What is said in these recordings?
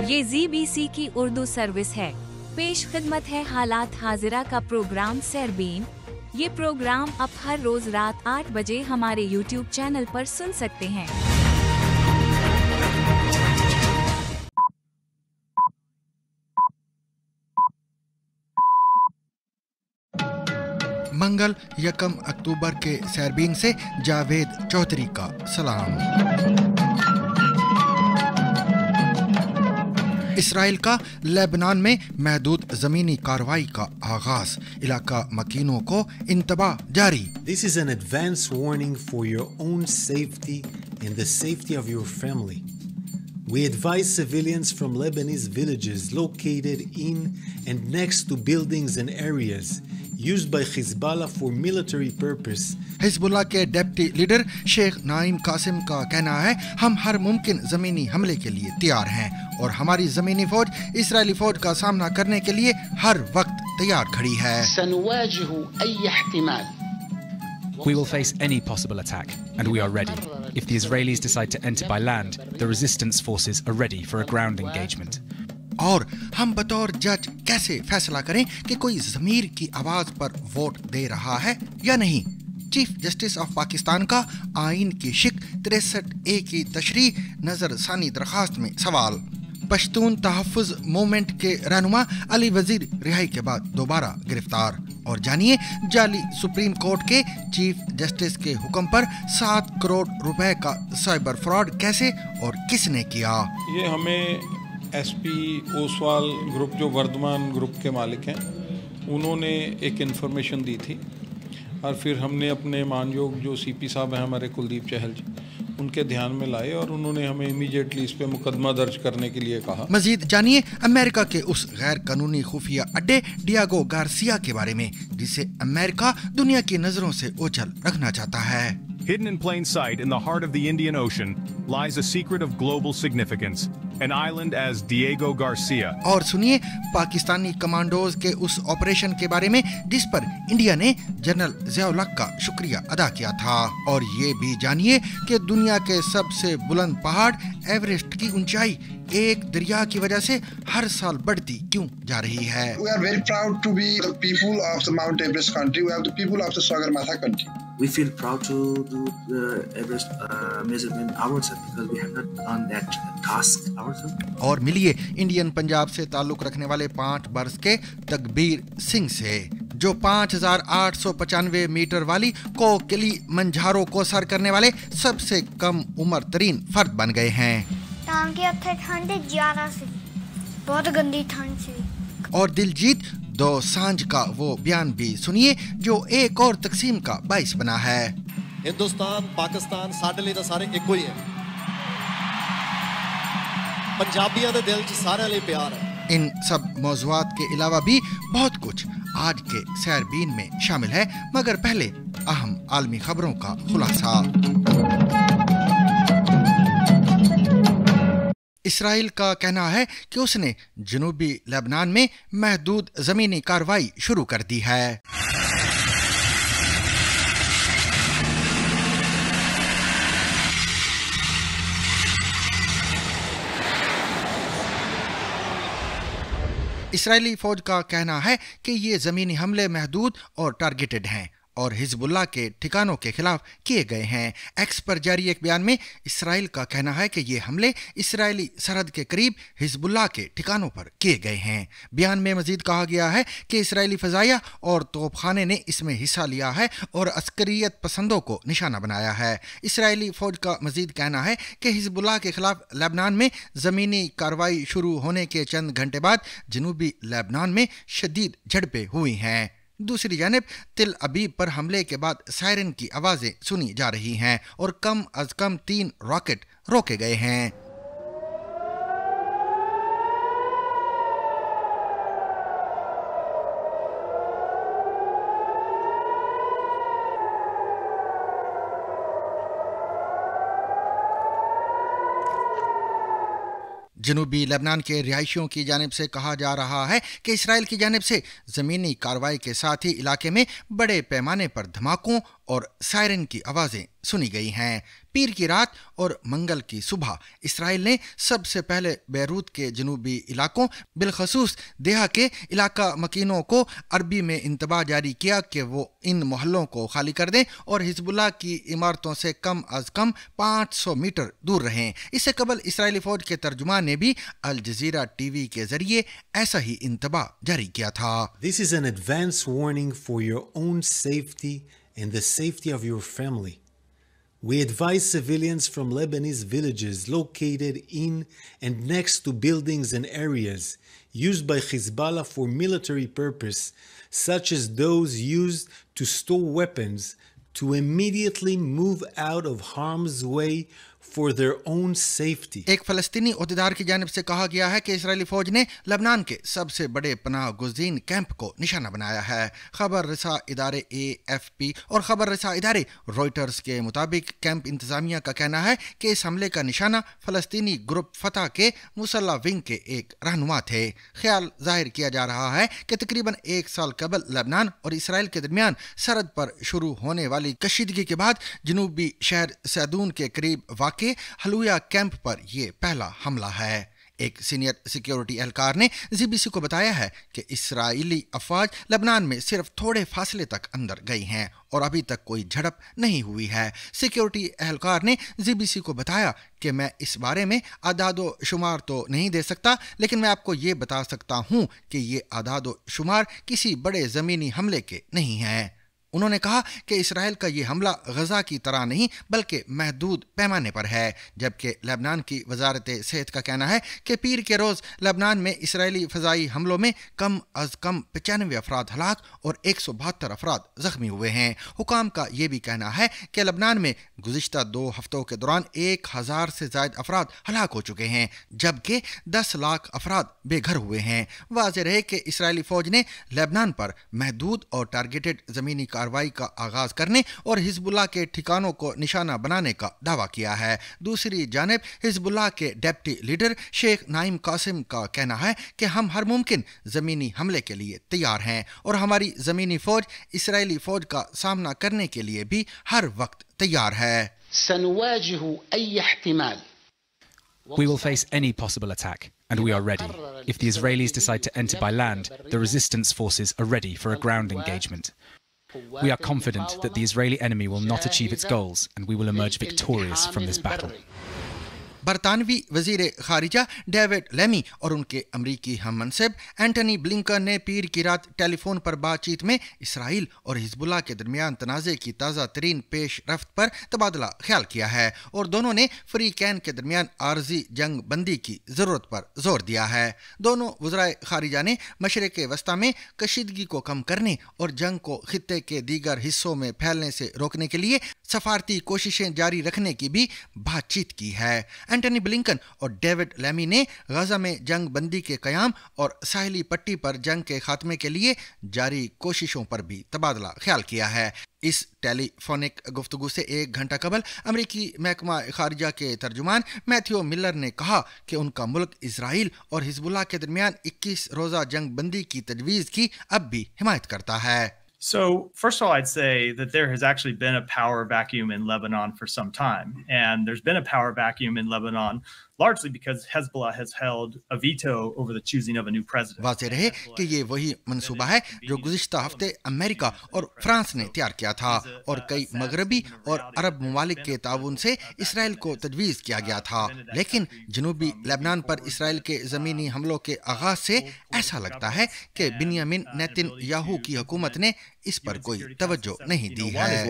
ये ZBC की Urdu service है। पेश खिदमत है हालात हाजिरा का प्रोग्राम सरबीन। ये प्रोग्राम आप हर रोज रात 8 बजे हमारे YouTube चैनल पर सुन सकते हैं। मंगल 1 अक्टूबर के सरबीन से जावेद चौधरी का सलाम। इसराइल का लेबनान में महदूद ज़मीनी कार्रवाई का आगाज, इलाका मकीनों को इंतबाह जारी। This is an advance warning for your own safety and the safety of your family. We advise civilians from Lebanese villages located in and next to buildings and areas used by Hezbollah for military purpose. Hezbollah के deputy leader Sheikh नाइम Qasim का कहना है, हम हर मुमकिन ज़मीनी हमले के लिए तैयार हैं और हमारी ज़मीनी फौज इस्राएली फौज का सामना करने के लिए हर वक्त तैयार खड़ी है। We will face any possible attack, and we are ready. If the Israelis decide to enter by land, the resistance forces are ready for a ground engagement. और हम बतौर जज कैसे फैसला करें कि कोई ज़मीर की आवाज़ पर वोट दे रहा है या नहीं? चीफ जस्टिस ऑफ पाकिस्तान का आइन की शिक 63A की तशरीह नजरसानी दरखास्त में सवाल। पश्तून तहफ़्फ़ुज़ मूवमेंट के रहनुमा अली वजीर रिहाई के बाद दोबारा गिरफ्तार। और जानिए जाली सुप्रीम कोर्ट के चीफ जस्टिस के हुक्म पर 7 करोड़ रुपए का साइबर फ्रॉड कैसे और किसने किया। ये हमें एसपी ओसवाल ग्रुप, जो वर्धमान ग्रुप के मालिक हैं, उन्होंने एक इन्फॉर्मेशन दी थी और फिर हमने अपने मानयोग जो सीपी साहब हैं हमारे कुलदीप चहल जी, उनके ध्यान में लाए और उन्होंने हमें इमीडिएटली इस पे मुकदमा दर्ज करने के लिए कहा। मजीद जानिए अमेरिका के उस गैर कानूनी खुफिया अड्डे डियागो गार्सिया के बारे में जिसे अमेरिका दुनिया की नजरों से ओझल रखना चाहता है। Hidden in plain sight in the heart of the Indian Ocean lies a secret of global significance, an island as Diego Garcia. और सुनिए पाकिस्तानी कमांडोज के उस ऑपरेशन के बारे में जिस पर इंडिया ने जनरल ज़िया-उल हक का शुक्रिया अदा किया था। और ये भी जानिए कि दुनिया के सबसे बुलंद पहाड़ एवरेस्ट की ऊंचाई एक दरिया की वजह से हर साल बढ़ती क्यों जा रही है। We are very proud to be the people of the Mount Everest country. We are the people of the Sagarmatha country. We feel proud to do the Everest measurement ourselves because we have not done that task ourselves. और मिलिए Indian Punjab से ताल्लुक रखने वाले 5 बरस के तकबीर सिंह से, जो 5895 मीटर वाली कोकिली मंझारो को सर करने वाले सबसे कम उम्र तरीन फर्द बन गए हैं। ठंड 11 से बहुत गंदी ठंड से। और दिलजीत दोसांझ का वो बयान भी सुनिए जो एक और तकसीम का बाइस बना है। हिंदुस्तान पाकिस्तान साडे लिए तो सारे एक ही है, पंजाबियों के दिल च सारे लिए प्यार है। इन सब मौज़ूआत के अलावा भी बहुत कुछ आज के सरबीन में शामिल है, मगर पहले अहम आलमी खबरों का खुलासा। इसराइल का कहना है कि उसने जनूबी लेबनान में महदूद ज़मीनी कार्रवाई शुरू कर दी है। इसराइली फौज का कहना है कि ये ज़मीनी हमले महदूद और टारगेटेड हैं और हिजबुल्लाह के ठिकानों के खिलाफ किए गए हैं। एक्स पर जारी एक बयान में इसराइल का कहना है कि ये हमले इसराइली सरहद के करीब हिजबुल्लाह के ठिकानों पर किए गए हैं। बयान में मजीद कहा गया है कि इसराइली फ़ज़ाइया और तोपखाने ने इसमें हिस्सा लिया है और अस्करियत पसंदों को निशाना बनाया है। इसराइली फ़ौज का मजीद कहना है कि हिजबुल्लाह के खिलाफ लेबनान में ज़मीनी कार्रवाई शुरू होने के चंद घंटे बाद जनूबी लेबनान में शदीद झड़पें हुई हैं। दूसरी जानिब तिल अबीब पर हमले के बाद सायरन की आवाज़ें सुनी जा रही हैं और कम अज कम 3 रॉकेट रोके गए हैं। जनूबी लेबनान के रिहायशियों की जानिब से कहा जा रहा है कि इसराइल की जानिब से ज़मीनी कार्रवाई के साथ ही इलाके में बड़े पैमाने पर धमाकों और सायरन की आवाज़ें सुनी गई हैं। पीर की रात और मंगल की सुबह इसराइल ने सबसे पहले बैरूत के जनूबी इलाकों बिलखसूस देहा के इलाका मकीनों को अरबी में इंतबाह जारी किया कि वो इन मोहल्लों को खाली कर दें और हिजबुल्लाह की इमारतों से कम अज कम 500 मीटर दूर रहें। इससे कबल इसराइली फौज के तर्जुमान ने भी अल जजीरा टीवी के जरिए ऐसा ही इंतबाह जारी किया था। This is an advance warning for your own safety and the safety of your family. We advise civilians from Lebanese villages located in and next to buildings and areas used by Hezbollah for military purpose, such as those used to store weapons, to immediately move out of harm's way for their own safety. एक फलस्तीनी ओहदेदार की जानिब से कहा गया है कि Israeli फौज ने लबनान के सबसे बड़े पनाह गुज़ीन कैंप को निशाना बनाया है। खबर रसा इदारे AFP और खबर रसा इदारे रॉयटर्स के मुताबिक कैंप इंतजामिया का कहना है कि इस हमले का निशाना फलस्तीनी ग्रुप फतह के मुसल्ला विंग के एक रहनुमा थे। ख्याल जाहिर किया जा रहा है कि तकरीबन 1 साल कबल लबनान और इसराइल के दरमियान सरहद पर शुरू होने वाली कशीदगी के बाद जनूबी शहर सैदून के करीब वाक़ हलूया कैंप पर यह पहला हमला है। एक सीनियर सिक्योरिटी एहलकार ने ZBC को बताया है कि इसराइली अफवाज लबनान में सिर्फ थोड़े फासले तक अंदर गई हैं और अभी तक कोई झड़प नहीं हुई है। सिक्योरिटी एहलकार ने ZBC को बताया कि मैं इस बारे में आदादो शुमार तो नहीं दे सकता, लेकिन मैं आपको ये बता सकता हूँ कि ये आदादो शुमार किसी बड़े ज़मीनी हमले के नहीं हैं। उन्होंने कहा कि इसराइल का ये हमला गजा की तरह नहीं बल्कि महदूद पैमाने पर है, जबकि लेबनान की वजारत सेहत का कहना है कि पीर के रोज़ लेबनान में इसराइली फ़ज़ाई हमलों में कम अज़ कम 95 अफराद हलाक और 172 अफराद ज़ख्मी हुए हैं। हुकाम का ये भी कहना है कि लेबनान में गुज़िश्ता 2 हफ्तों के दौरान 1000 से ज़ायद अफराद हलाक हो चुके हैं, जबकि 10 लाख अफराद बेघर हुए हैं। वाज़ेह रहे कि इसराइली फ़ौज ने लेबनान पर महदूद और टारगेटेड ज़मीनी कार्रवाई का आगाज करने और हिजबुल्लाह के ठिकानों को निशाना बनाने का दावा किया है। दूसरी जानिब हिजबुल्लाह के डेप्टी लीडर शेख नाइम कासिम का कहना है कि हम हर मुमकिन ज़मीनी हमले के लिए तैयार हैं और हमारी ज़मीनी फौज इसराइली फौज का सामना करने के लिए भी हर वक्त तैयार है। We will face any possible attack, and we are ready. If the Israelis decide to enter by land, the resistance forces are ready for a ground engagement. We are confident that the Israeli enemy will not achieve its goals, and we will emerge victorious from this battle. बरतानवी वजीर खारिजा David lemme और उनके अमरीकी हम मनसब Antony Blinken ने पीर की रात telephone पर बातचीत में इसराइल और हिजबुल्लाह के दरमियान तनाज़े की ताज़ा तरीन पेश रफ्त पर तबादला ख्याल किया है और दोनों ने फ्री कैन के दरमियान आर्जी जंग बंदी की ज़रूरत पर जोर दिया है। दोनों वज़राए खारिजा ने मशरिक़ वस्ता में कशीदगी को कम करने और जंग को खित्ते के दीगर हिस्सों में फैलने से रोकने के लिए सफारती कोशिशें जारी रखने की भी बातचीत की है। एंटनी ब्लिंकन और डेविड लेमी ने गजा में जंग बंदी के क़याम और साहिली पट्टी पर जंग के खात्मे के लिए जारी कोशिशों पर भी तबादला ख्याल किया है। इस टेलीफोनिक गुफ्तगू से 1 घंटा कबल अमरीकी महकमा खारिजा के तर्जुमान मैथ्यू मिलर ने कहा कि उनका मुल्क इसराइल और हिजबुल्लाह के दरमियान 21 रोज़ा जंग बंदी की तजवीज़ की अब भी हिमायत करता है। So, first of all, I'd say that there has actually been a power vacuum in Lebanon for some time. And there's been a power vacuum in Lebanon largely because Hezbollah has held a veto over the choosing of a new president. वाज़ेह रहे कि ये वही मंसूबा है जो गुज़िश्ता हफ्ते America और France ने तैयार किया था और कई मगरबी और अरब ममालिक के ताउन से इसराइल को तजवीज़ किया गया था। लेकिन जनूबी लेबनान पर इसराइल के ज़मीनी हमलों के आगाज़ से ऐसा लगता है कि बिन्यामिन नेतन्याहू की हुकूमत ने इस पर कोई तवज्जो नहीं दी है।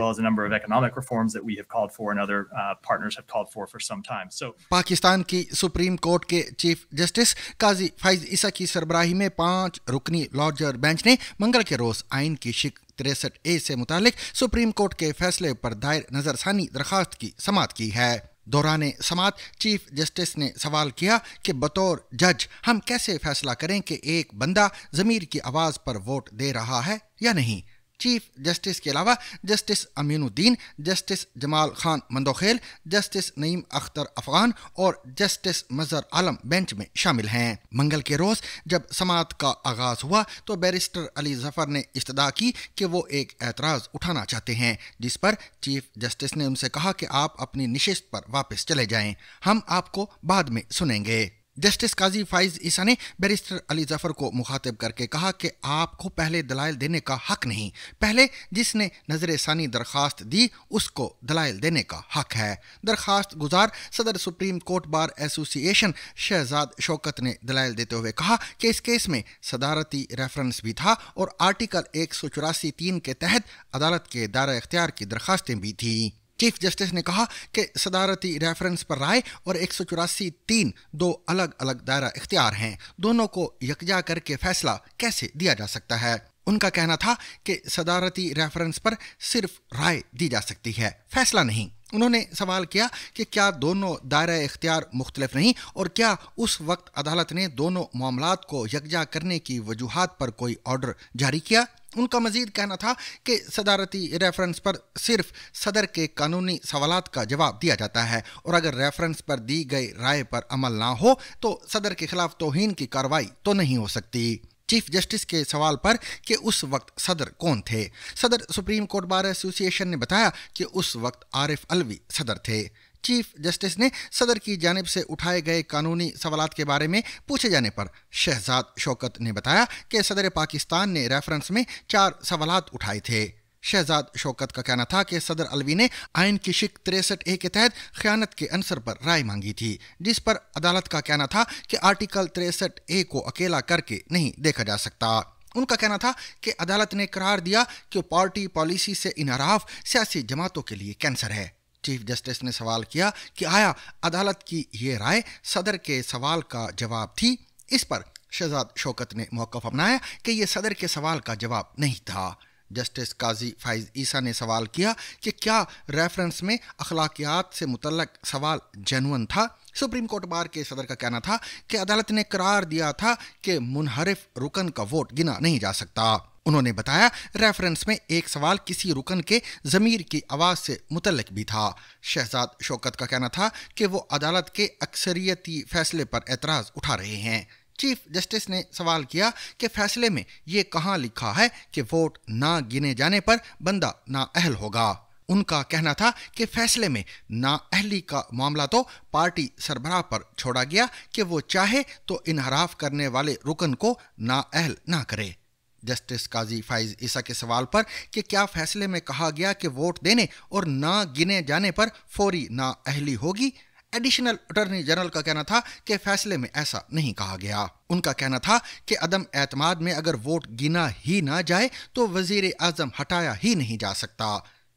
पाकिस्तान की सुप्रीम कोर्ट के चीफ जस्टिस काजी फैज ईसा की सरबराही में 5 रुकनी लॉर्जर बेंच ने मंगल के रोज आइन की शिक 63A से मुतालिक सुप्रीम कोर्ट के फैसले पर दायर नजरसानी दरखास्त की समाअत की है। दौरान समाअत चीफ जस्टिस ने सवाल किया कि बतौर जज हम कैसे फैसला करें कि एक बंदा ज़मीर की आवाज़ पर वोट दे रहा है या नहीं। चीफ जस्टिस के अलावा justice Aminuddin, justice Jamal Khan Mandokhel, justice Naeem Akhtar Afghan और जस्टिस मजहर आलम बेंच में शामिल हैं। मंगल के रोज जब समाअत का आगाज हुआ तो बैरिस्टर अली जफर ने इस्तदा की कि वो एक एतराज उठाना चाहते हैं, जिस पर चीफ जस्टिस ने उनसे कहा कि आप अपनी निशिस्त पर वापस चले जाएं, हम आपको बाद में सुनेंगे। जस्टिस काजी फाइज ईसा ने बैरिस्टर अली जफर को मुखातिब करके कहा कि आपको पहले दलाइल देने का हक नहीं, पहले जिसने नजर सानी दरखास्त दी उसको दलाइल देने का हक है। दरखास्त गुजार सदर supreme court bar association Shahzad Shaukat ने दलाइल देते हुए कहा कि इस केस में सदारती रेफरेंस भी था और आर्टिकल 184(3) के तहत अदालत के दायरा इख्तियार की दरखास्तें भी थी। चीफ जस्टिस ने कहा कि सदारती रेफरेंस पर राय और 184(3) दो अलग अलग दायरा इख्तियार हैं, दोनों को यकजा करके फैसला कैसे दिया जा सकता है। उनका कहना था कि सदारती रेफरेंस पर सिर्फ राय दी जा सकती है, फैसला नहीं। उन्होंने सवाल किया कि क्या दोनों दायरा इख्तियार मुख्तलिफ नहीं और क्या उस वक्त अदालत ने दोनों मामलात को यकजा करने की वजूहात पर कोई ऑर्डर जारी किया। उनका मजीद कहना था कि सदारती रेफरेंस पर सिर्फ सदर के कानूनी सवालात का जवाब दिया जाता है और अगर रेफरेंस पर दी गई राय पर अमल ना हो तो सदर के खिलाफ तौहीन की कार्रवाई तो नहीं हो सकती। चीफ जस्टिस के सवाल पर कि उस वक्त सदर कौन थे, सदर सुप्रीम कोर्ट बार एसोसिएशन ने बताया कि उस वक्त आरिफ अलवी सदर थे। चीफ जस्टिस ने सदर की जानिब से उठाए गए कानूनी सवालात के बारे में पूछे जाने पर शहजाद शौकत ने बताया कि सदर पाकिस्तान ने रेफरेंस में 4 सवालात उठाए थे। शहजाद शौकत का कहना था कि सदर अलवी ने आइन की शिक 63A के तहत खयानत के अंसर पर राय मांगी थी, जिस पर अदालत का कहना था कि आर्टिकल 63A को अकेला करके नहीं देखा जा सकता। उनका कहना था कि अदालत ने करार दिया कि पार्टी पॉलिसी से इनहराफ सियासी जमातों के लिए कैंसर है। चीफ जस्टिस ने सवाल किया कि आया अदालत की ये राय सदर के सवाल का जवाब थी। इस पर शहजाद शौकत ने मौक़िफ़ अपनाया कि ये सदर के सवाल का जवाब नहीं था। जस्टिस काजी फाइज ईसा ने सवाल किया कि क्या रेफरेंस में अखलाकियात से मुतल्लक सवाल जेन्युइन था। सुप्रीम कोर्ट बार के सदर का कहना था कि अदालत ने करार दिया था कि मुनहरिफ रुकन का वोट गिना नहीं जा सकता। उन्होंने बताया रेफरेंस में एक सवाल किसी रुकन के ज़मीर की आवाज़ से मुतल्लिक भी था। शहजाद शौकत का कहना था कि वो अदालत के अक्सरियती फैसले पर एतराज़ उठा रहे हैं। चीफ जस्टिस ने सवाल किया कि फैसले में ये कहाँ लिखा है कि वोट ना गिने जाने पर बंदा नाअहल होगा। उनका कहना था कि फैसले में नाअहली का मामला तो पार्टी सरबराह पर छोड़ा गया कि वो चाहे तो इनहराफ करने वाले रुकन को नाअहल ना करे। जस्टिस काजी फाइज ईसा के सवाल पर कि क्या फैसले में कहा गया कि वोट देने और ना गिने जाने पर फौरी नाअहली होगी, एडिशनल अटॉर्नी जनरल का कहना था कि फैसले में ऐसा नहीं कहा गया। उनका कहना था कि अदम एतमाद में अगर वोट गिना ही ना जाए तो वजीर आजम हटाया ही नहीं जा सकता।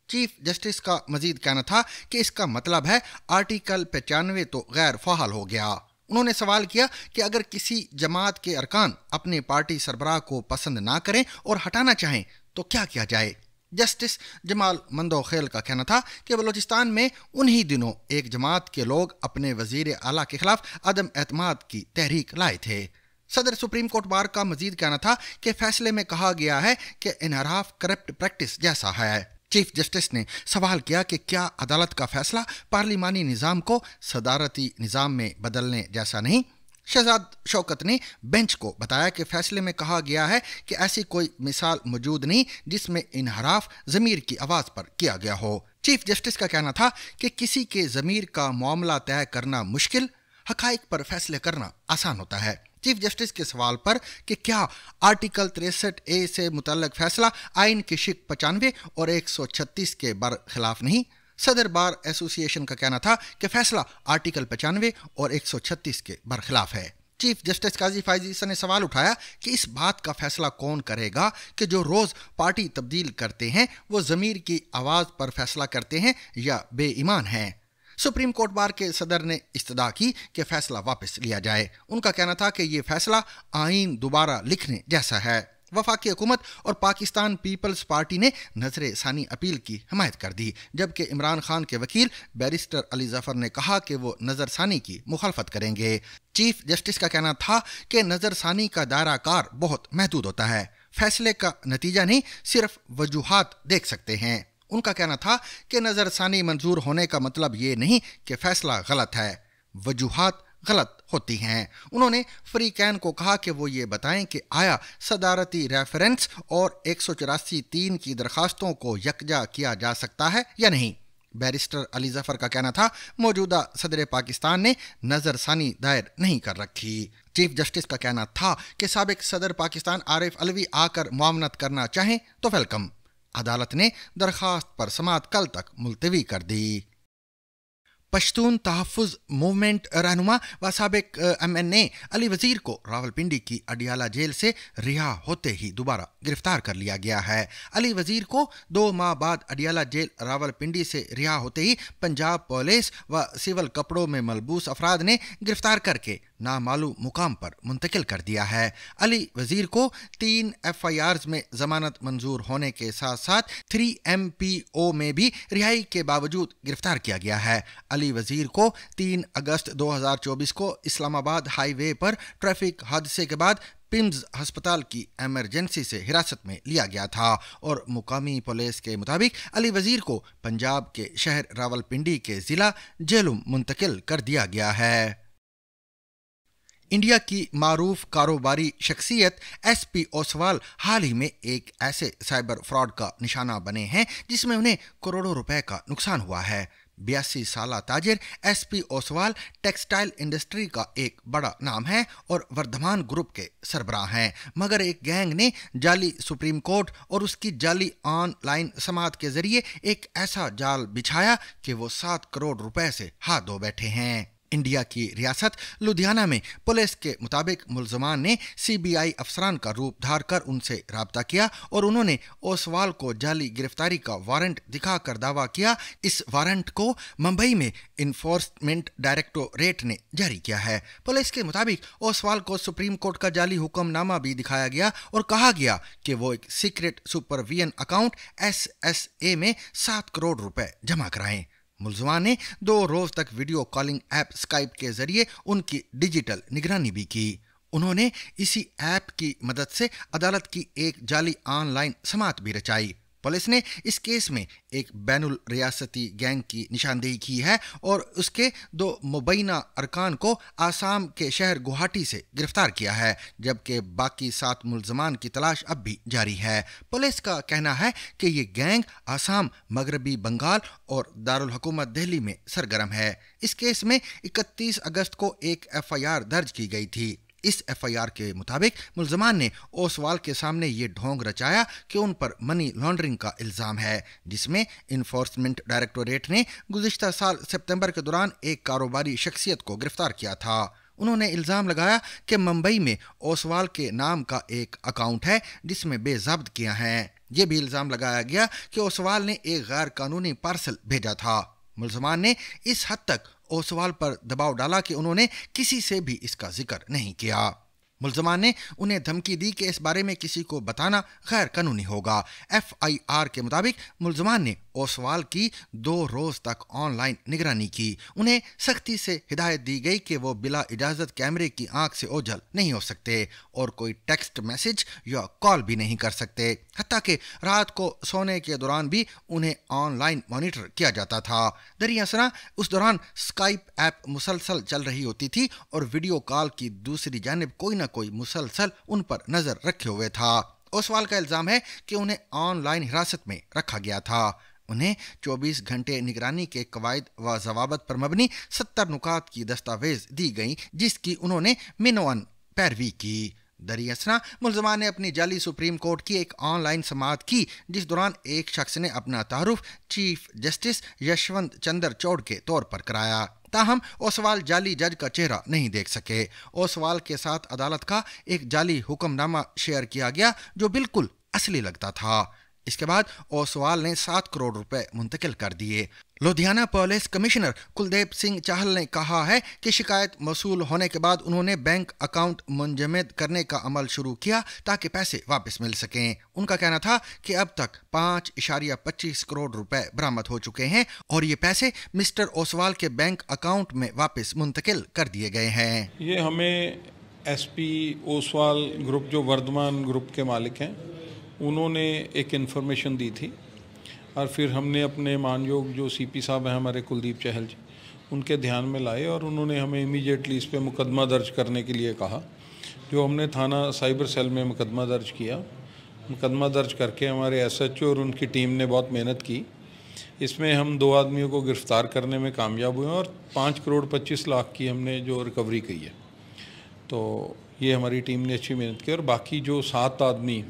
चीफ जस्टिस का मजीद कहना था कि इसका मतलब है आर्टिकल 95 तो गैर फ़ाल हो गया। उन्होंने सवाल किया कि अगर किसी जमात के अरकान अपने पार्टी सरबराह को पसंद ना करें और हटाना चाहें तो क्या किया जाए। जस्टिस जमाल मंदोखेल का कहना था कि बलूचिस्तान में उन्हीं दिनों एक जमात के लोग अपने वजीर आला के खिलाफ अदम एतमाद की तहरीक लाए थे। सदर सुप्रीम कोर्ट बार का मजीद कहना था कि फैसले में कहा गया है कि इनहराफ करप्ट प्रैक्टिस जैसा है। चीफ जस्टिस ने सवाल किया कि क्या अदालत का फैसला पार्लिमानी निज़ाम को सदारती निज़ाम में बदलने जैसा नहीं। शहजाद शौकत ने बेंच को बताया कि फैसले में कहा गया है कि ऐसी कोई मिसाल मौजूद नहीं जिसमें इनहराफ ज़मीर की आवाज़ पर किया गया हो। चीफ जस्टिस का कहना था कि किसी के ज़मीर का मामला तय करना मुश्किल, हक़ाइक़ पर फैसले करना आसान होता है। चीफ जस्टिस के सवाल पर कि क्या आर्टिकल 63A से मुतल्लक फैसला आइन की शिक 95 और 136 के बरखिलाफ नहीं, सदर बार एसोसिएशन का कहना था कि फैसला आर्टिकल 95 और 136 के बरखिलाफ है। चीफ जस्टिस काजी फाइज ईसा ने सवाल उठाया कि इस बात का फैसला कौन करेगा कि जो रोज़ पार्टी तब्दील करते हैं वो ज़मीर की आवाज़ पर फैसला करते हैं या बेईमान हैं। सुप्रीम कोर्ट बार के सदर ने इस्तदा की कि फैसला वापस लिया जाए। उनका कहना था कि ये फैसला आइन दोबारा लिखने जैसा है। वफाकी हुकूमत और पाकिस्तान पीपल्स पार्टी ने नजर सानी अपील की हमायत कर दी, जबकि इमरान खान के वकील बैरिस्टर अली जफर ने कहा कि वो नजर सानी की मुखालफत करेंगे। चीफ जस्टिस का कहना था कि नजर सानी का दायरा कार बहुत महदूद होता है, फैसले का नतीजा नहीं, सिर्फ वजूहात देख सकते हैं। उनका कहना था कि नजरसानी मंजूर होने का मतलब ये नहीं कि फैसला गलत है, वजूहात गलत होती हैं। उन्होंने फ्री कैन को कहा कि वो ये बताएं कि आया सदारती रेफरेंस और 184(3) की दरखास्तों को यकजा किया जा सकता है या नहीं। बैरिस्टर अली जफर का कहना था मौजूदा सदर पाकिस्तान ने नजरसानी दायर नहीं कर रखी। चीफ जस्टिस का कहना था कि साबिक सदर पाकिस्तान आरिफ अलवी आकर मुआवनत करना चाहें तो वेलकम। अदालत ने दरखास्त पर समाअत कल तक मुलतवी कर दी। पश्तून तहफ़्फ़ुज़ मूवमेंट रहनुमा व साबिक MNA अली वज़ीर को रावलपिंडी की अडियाला जेल से रिहा होते ही दोबारा गिरफ्तार कर लिया गया है। अली वज़ीर को 2 माह बाद अडियाला जेल रावलपिंडी से रिहा होते ही पंजाब पुलिस व सिविल कपड़ों में मलबूस अफराद ने गिरफ्तार करके नामालूम मुकाम पर मुंतकिल कर दिया है। अली वज़ीर को 3 FIRs में जमानत मंजूर होने के साथ साथ 3 MPO में भी रिहाई के बावजूद गिरफ्तार किया गया है। अली वज़ीर को 3 अगस्त 2024 को इस्लामाबाद हाईवे पर ट्रैफिक हादसे के बाद पिम्स अस्पताल की एमरजेंसी से हिरासत में लिया गया था और मुकामी पुलिस के मुताबिक अली वज़ीर को पंजाब के शहर रावलपिंडी के ज़िला जेलुम मुंतकिल कर दिया गया है। इंडिया की मारूफ कारोबारी शख्सियत SP ओसवाल हाल ही में एक ऐसे साइबर फ्रॉड का निशाना बने हैं जिसमें उन्हें करोड़ों रुपए का नुकसान हुआ है। 82 साला ताजिर SP ओसवाल टेक्सटाइल इंडस्ट्री का एक बड़ा नाम है और वर्धमान ग्रुप के सरबराह हैं, मगर एक गैंग ने जाली सुप्रीम कोर्ट और उसकी जाली ऑनलाइन समाअत के जरिए एक ऐसा जाल बिछाया कि वो 7 करोड़ रुपए से हाथ धो बैठे हैं। इंडिया की रियासत लुधियाना में पुलिस के मुताबिक मुलजमान ने CBI अफसरान का रूप धार कर उनसे राब्ता किया और उन्होंने ओसवाल को जाली गिरफ्तारी का वारंट दिखाकर दावा किया। इस वारंट को मुंबई में इन्फोर्समेंट डायरेक्टोरेट ने जारी किया है। पुलिस के मुताबिक ओसवाल को सुप्रीम कोर्ट का जाली हुक्मनामा भी दिखाया गया और कहा गया कि वो एक सीक्रेट सुपरविजन अकाउंट SSA में 7 करोड़ रुपए जमा कराएं। मुलजमान ने 2 रोज तक वीडियो कॉलिंग ऐप स्काइप के जरिए उनकी डिजिटल निगरानी भी की। उन्होंने इसी ऐप की मदद से अदालत की एक जाली ऑनलाइन समाअत भी रचाई। पुलिस ने इस केस में एक बैनुल रियासती गैंग की निशानदेही की है और उसके 2 मुबैना अरकान को आसाम के शहर गुवाहाटी से गिरफ्तार किया है, जबकि बाकी 7 मुलजमान की तलाश अब भी जारी है। पुलिस का कहना है कि ये गैंग आसाम, मगरबी बंगाल और दारुल हुकूमत दिल्ली में सरगर्म है। इस केस में 31 अगस्त को एक FIR दर्ज की गई थी। इस FIR के मुताबिक मुलजमान ने ओसवाल के सामने ये ढोंग रचाया कि उन पर मनी लॉन्ड्रिंग का इल्ज़ाम है, जिसमें इन्फोर्समेंट डायरेक्टोरेट ने गुज़िश्ता साल सितंबर के दौरान एक कारोबारी शख्सियत को गिरफ्तार किया था। उन्होंने इल्ज़ाम लगाया कि मुंबई में ओसवाल के नाम का एक अकाउंट है जिसमें बेज़ब्त किया है। ये भी इल्ज़ाम लगाया गया कि ओसवाल ने एक गैर कानूनी पार्सल भेजा था। मुलजमान ने इस हद तक ओसवाल पर दबाव डाला कि उन्होंने किसी से भी इसका जिक्र नहीं किया। मुलजमान ने उन्हें धमकी दी कि इस बारे में किसी को बताना गैर कानूनी होगा। FIR के मुताबिक मुलजमान ने ओसवाल की 2 रोज तक ऑनलाइन निगरानी की। उन्हें सख्ती से हिदायत दी गई कि वो बिला इजाज़त कैमरे की आंख से ओझल नहीं हो सकते और कोई टेक्स्ट मैसेज या कॉल भी नहीं कर सकते। हत्ता कि रात को सोने के दौरान भी उन्हें ऑनलाइन मॉनिटर किया जाता था। दरियासना उस दौरान स्काइप ऐप मुसलसल चल रही होती थी और वीडियो कॉल की दूसरी जानिब कोई ना कोई मुसलसल उन पर नजर रखे हुए था। ओसवाल का इल्जाम है कि उन्हें ऑनलाइन हिरासत में रखा गया था। उन्हें 24 घंटे निगरानी के कवायद व जवाबत पर मबनी 70 नुकात की दस्तावेज दी गई, जिसकी उन्होंने मिनोअन पैरवी की। दरियासना मुलजमान ने अपनी जाली सुप्रीम कोर्ट की एक ऑनलाइन समाअत की, जिस दौरान एक शख्स ने अपना तारुफ चीफ जस्टिस यशवंत चंद्र चौड़ के तौर पर कराया। ताहम ओसवाल जाली जज का चेहरा नहीं देख सके। ओसवाल के साथ अदालत का एक जाली हुक्मनामा शेयर किया गया जो बिल्कुल असली लगता था। इसके बाद ओसवाल ने 7 करोड़ रुपए मुंतकिल कर दिए। लुधियाना पुलिस कमिश्नर कुलदीप सिंह चाहल ने कहा है कि शिकायत मौसूल होने के बाद उन्होंने बैंक अकाउंट मुंजमद करने का अमल शुरू किया ताकि पैसे वापस मिल सकें। उनका कहना था कि अब तक 5.25 करोड़ रुपए बरामद हो चुके हैं और ये पैसे मिस्टर ओसवाल के बैंक अकाउंट में वापस मुंतकिल कर दिए गए हैं। ये हमें एसपी ओसवाल ग्रुप जो वर्धमान ग्रुप के मालिक हैं, उन्होंने एक इन्फॉर्मेशन दी थी और फिर हमने अपने मानयोग जो सीपी साहब हैं हमारे कुलदीप चहल जी, उनके ध्यान में लाए और उन्होंने हमें इमीडिएटली इस पे मुकदमा दर्ज करने के लिए कहा। जो हमने थाना साइबर सेल में मुकदमा दर्ज किया। मुकदमा दर्ज करके हमारे एसएचओ और उनकी टीम ने बहुत मेहनत की। इसमें हम 2 आदमियों को गिरफ़्तार करने में कामयाब हुए और 5 करोड़ 25 लाख की हमने जो रिकवरी की है। तो ये हमारी टीम ने अच्छी मेहनत की और बाकी जो 7 आदमी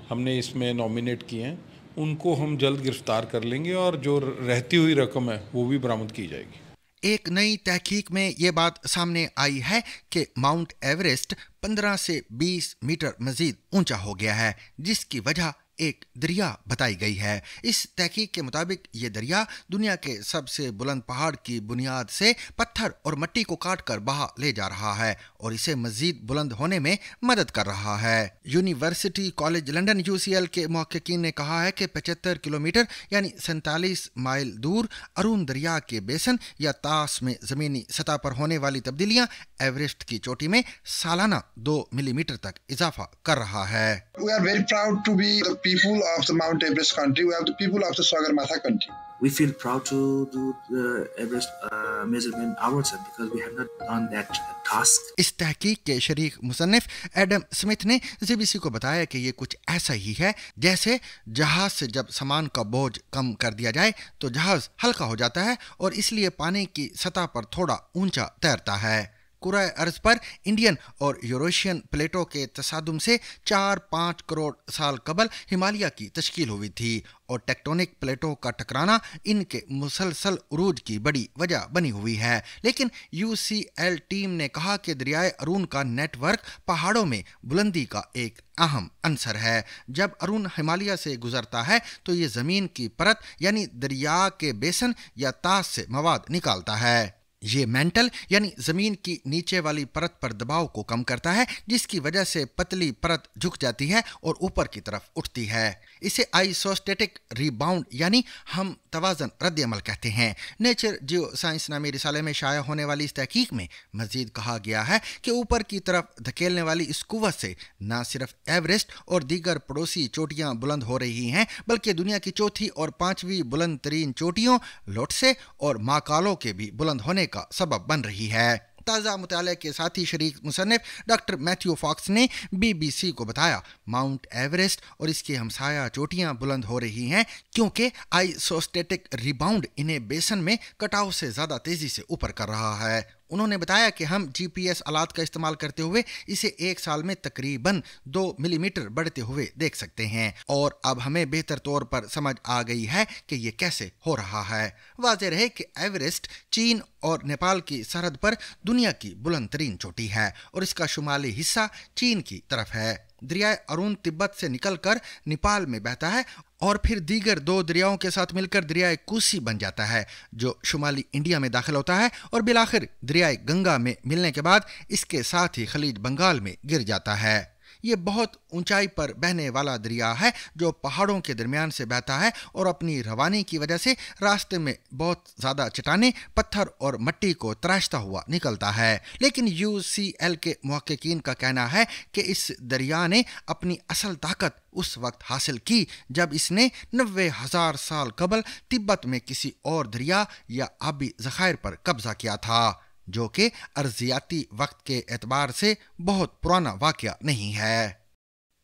हमने इसमें नॉमिनेट किए हैं उनको हम जल्द गिरफ्तार कर लेंगे और जो रहती हुई रकम है वो भी बरामद की जाएगी। एक नई तहकीक में ये बात सामने आई है कि माउंट एवरेस्ट 15 से 20 मीटर मजीद ऊंचा हो गया है, जिसकी वजह एक दरिया बताई गई है। इस तहकीक के मुताबिक ये दरिया दुनिया के सबसे बुलंद पहाड़ की बुनियाद से पत्थर और मिट्टी को काट कर बहा ले जा रहा है और इसे मजीद बुलंद होने में मदद कर रहा है। यूनिवर्सिटी कॉलेज लंदन UCL के मुहक्किकीन ने कहा है कि 75 किलोमीटर यानी 47 माइल दूर अरुण दरिया के बेसन या तास में जमीनी सतह पर होने वाली तब्दीलियां एवरेस्ट की चोटी में सालाना 2 मिलीमीटर तक इजाफा कर रहा है। We are very proud to be the people of the Mount Everest country. We are the people of the Sagarmatha country. We feel proud to do the Everest measurement ourselves because we have not done that task. इस तहकीक के शरीक मुसन्निफ Adam Smith ने ZBC को बताया कि ये कुछ ऐसा ही है जैसे जहाज से जब सामान का बोझ कम कर दिया जाए तो जहाज हल्का हो जाता है और इसलिए पानी की सतह पर थोड़ा ऊंचा तैरता है। कुराए अर्ज पर इंडियन और यूरोशियन प्लेटों के तसादुम से 4-5 करोड़ साल कबल हिमालय की तश्कील हुई थी और टेक्टोनिक प्लेटों का टकराना इनके मुसलसल उरूज की बड़ी वजह बनी हुई है। लेकिन UCL टीम ने कहा कि दरियाए अरुण का नेटवर्क पहाड़ों में बुलंदी का एक अहम अंसर है। जब अरुण हिमालय से गुजरता है तो ये जमीन की परत यानी दरिया के बेसन या तास से मवाद निकालता है। ये मेंटल यानी जमीन की नीचे वाली परत पर दबाव को कम करता है, जिसकी वजह से पतली परत झुक जाती है और ऊपर की तरफ उठती है। इसे आइसोस्टेटिक रिबाउंड यानी हम तवाज़न रद्द अमल कहते हैं। नेचर जियो साइंस नामी रिसाले में शाया होने वाली इस तहकीक में मजीद कहा गया है कि ऊपर की तरफ धकेलने वाली इस कुव्वत से न सिर्फ एवरेस्ट और दीगर पड़ोसी चोटियां बुलंद हो रही हैं, बल्कि दुनिया की चौथी और 5वीं बुलंद तरीन चोटियों लोटसे और माकालो के भी बुलंद होने का सबब बन रही है। ताज़ा मुताले के साथ ही शरीक मुसन्निफ डॉक्टर मैथ्यू फॉक्स ने BBC को बताया माउंट एवरेस्ट और इसकी हमसाया चोटियां बुलंद हो रही हैं क्योंकि आइसोस्टेटिक रिबाउंड इन्हें बेसन में कटाव से ज़्यादा तेज़ी से ऊपर कर रहा है। उन्होंने बताया कि हम GPS आलात का इस्तेमाल करते हुए इसे 1 साल में तकरीबन 2 मिलीमीटर बढ़ते हुए देख सकते हैं और अब हमें बेहतर तौर पर समझ आ गई है कि ये कैसे हो रहा है। वाज़ेह रहे कि एवरेस्ट चीन और नेपाल की सरहद पर दुनिया की बुलंद तरीन चोटी है और इसका शुमाली हिस्सा चीन की तरफ है। दरियाए अरुण तिब्बत से निकलकर नेपाल में बहता है और फिर दीगर 2 दरियाओं के साथ मिलकर दरियाए कोसी बन जाता है जो शुमाली इंडिया में दाखिल होता है और बिलाखिर दरियाए गंगा में मिलने के बाद इसके साथ ही खलीज बंगाल में गिर जाता है। ये बहुत ऊंचाई पर बहने वाला दरिया है जो पहाड़ों के दरमियान से बहता है और अपनी रवानी की वजह से रास्ते में बहुत ज़्यादा चट्टानें, पत्थर और मिट्टी को तराशता हुआ निकलता है। लेकिन UCL के मुहक्किकीन का कहना है कि इस दरिया ने अपनी असल ताकत उस वक्त हासिल की जब इसने 90,000 साल कबल तिब्बत में किसी और दरिया या आबी ज़खायर पर कब्जा किया था, जो कि अर्जियाती वक्त के एतबार से बहुत पुराना वाक़या नहीं है।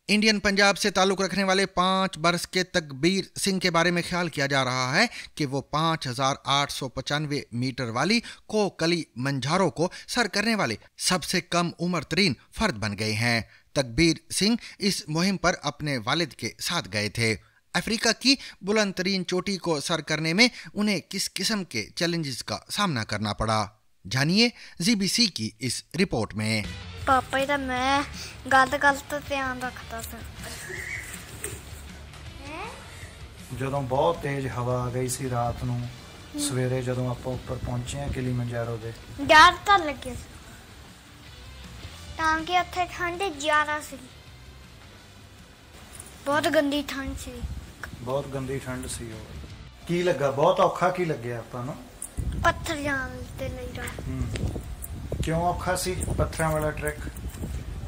इंडियन पंजाब से ताल्लुक़ रखने वाले 5 बरस के तकबीर सिंह के बारे में ख्याल किया जा रहा है कि वो 5,895 मीटर वाली कोकली मंझारो को सर करने वाले सबसे कम उम्र तरीन फर्द बन गए हैं। तकबीर सिंह इस मुहिम पर अपने वालिद के साथ गए थे। अफ्रीका की बुलंद तरीन चोटी को सर करने में उन्हें किस किस्म के चैलेंजेस का सामना करना पड़ा, जानिए ZBC की इस रिपोर्ट में। पापा ही मैं गलत ध्यान रखता था। ਜਦੋਂ ਬਹੁਤ ਤੇਜ਼ ਹਵਾ ਆ ਗਈ ਸੀ ਰਾਤ ਨੂੰ ਸਵੇਰੇ ਜਦੋਂ ਆਪਾਂ ਉੱਪਰ ਪਹੁੰਚੇ ਆ ਕਿਲੀਮੰਜਾਰੋ ਦੇ ਡਰ ਤਾਂ ਲੱਗਿਆ ਤਾਂ ਕਿ ਉੱਥੇ ਠੰਡ ਜ਼ਿਆਦਾ ਸੀ, ਬਹੁਤ ਗੰਦੀ ਠੰਡ ਸੀ। ਬਹੁਤ ਗੰਦੀ ਠੰਡ ਸੀ। ਉਹ ਕੀ ਲੱਗਾ, ਬਹੁਤ ਔਖਾ ਕੀ ਲੱਗਿਆ ਆਪਾਂ ਨੂੰ? ਪੱਥਰ ਜਾਣ ਤੇ ਲਈ ਰਾ ਕਿਉਂ ਔਖਾ ਸੀ ਪੱਥਰਾਂ ਵਾਲਾ ਟਰੈਕ?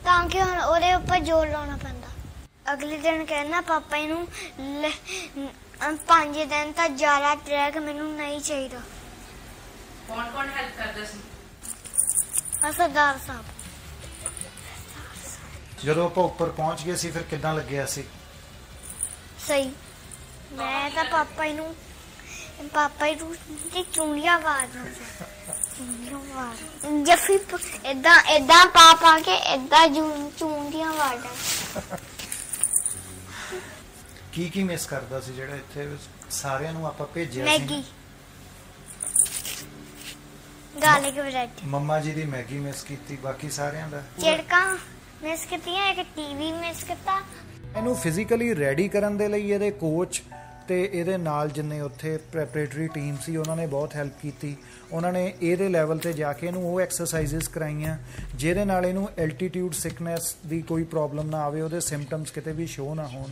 ਤਾਂ ਕਿ ਹੁਣ ਉਹਦੇ ਉੱਪਰ ਜ਼ੋਰ ਲਾਉਣਾ ਪੈਂਦਾ। ਅਗਲੇ ਦਿਨ ਕਹਿਣਾ ਪਾਪਾ ਨੂੰ 5 ਦਿਨ ਤੱਕ ਜ਼ਿਆਦਾ ਟਰੈਕ ਮੈਨੂੰ ਨਹੀਂ ਚਾਹੀਦਾ। ਕੌਣ ਹੈਲਪ ਕਰਦਾ ਸੀ? ਸਰਦਾਰ ਸਾਹਿਬ। ਜਦੋਂ ਆਪਾਂ ਉੱਪਰ ਪਹੁੰਚ ਗਏ ਸੀ ਫਿਰ ਕਿੱਦਾਂ ਲੱਗਿਆ ਸੀ? ਸਹੀ। ਮੈਂ ਤਾਂ ਪਾਪਾ ਨੂੰ ਦੀ ਚੂੜੀਆਂ ਵਾਰਦਾ ਸੀ। ਜੱਫੀ ਏਦਾਂ ਪਾ ਕੇ ਏਦਾਂ ਚੂੜੀਆਂ ਵਾਰਦਾ। ਕੀ ਮਿਸ ਕਰਦਾ ਸੀ ਜਿਹੜਾ ਇੱਥੇ ਸਾਰਿਆਂ ਨੂੰ ਆਪਾਂ ਭੇਜਿਆ ਸੀ? Maggi, garlic bread. ਮੰਮਾ ਜੀ ਦੀ ਮੈਗੀ ਮਿਸ ਕੀਤੀ, ਬਾਕੀ ਸਾਰਿਆਂ ਦਾ ਚਿੜਕਾਂ ਮਿਸ ਕੀਤੀਆਂ, ਇੱਕ ਟੀਵੀ ਮਿਸ ਕੀਤਾ। ਇਹਨੂੰ ਫਿਜ਼ੀਕਲੀ ਰੈਡੀ ਕਰਨ ਦੇ ਲਈ ਇਹਦੇ ਕੋਚ ਤੇ ਇਹਦੇ ਨਾਲ ਜਿੰਨੇ ਉੱਥੇ ਪ੍ਰੈਪਰੇਟਰੀ ਟੀਮ ਸੀ ਉਹਨਾਂ ਨੇ ਬਹੁਤ ਹੈਲਪ ਕੀਤੀ। ਉਹਨਾਂ ਨੇ ਇਹਦੇ ਲੈਵਲ ਤੇ ਜਾ ਕੇ ਇਹਨੂੰ ਉਹ ਐਕਸਰਸਾਈਜ਼ਸ ਕਰਾਈਆਂ ਜਿਹਦੇ ਨਾਲ ਇਹਨੂੰ ਐਲਟੀਟਿਊਡ ਸਿਕਨੈਸ ਦੀ ਕੋਈ ਪ੍ਰੋਬਲਮ ਨਾ ਆਵੇ, ਉਹਦੇ ਸਿੰਪਟਮਸ ਕਿਤੇ ਵੀ ਸ਼ੋ ਨਾ ਹੋਣ।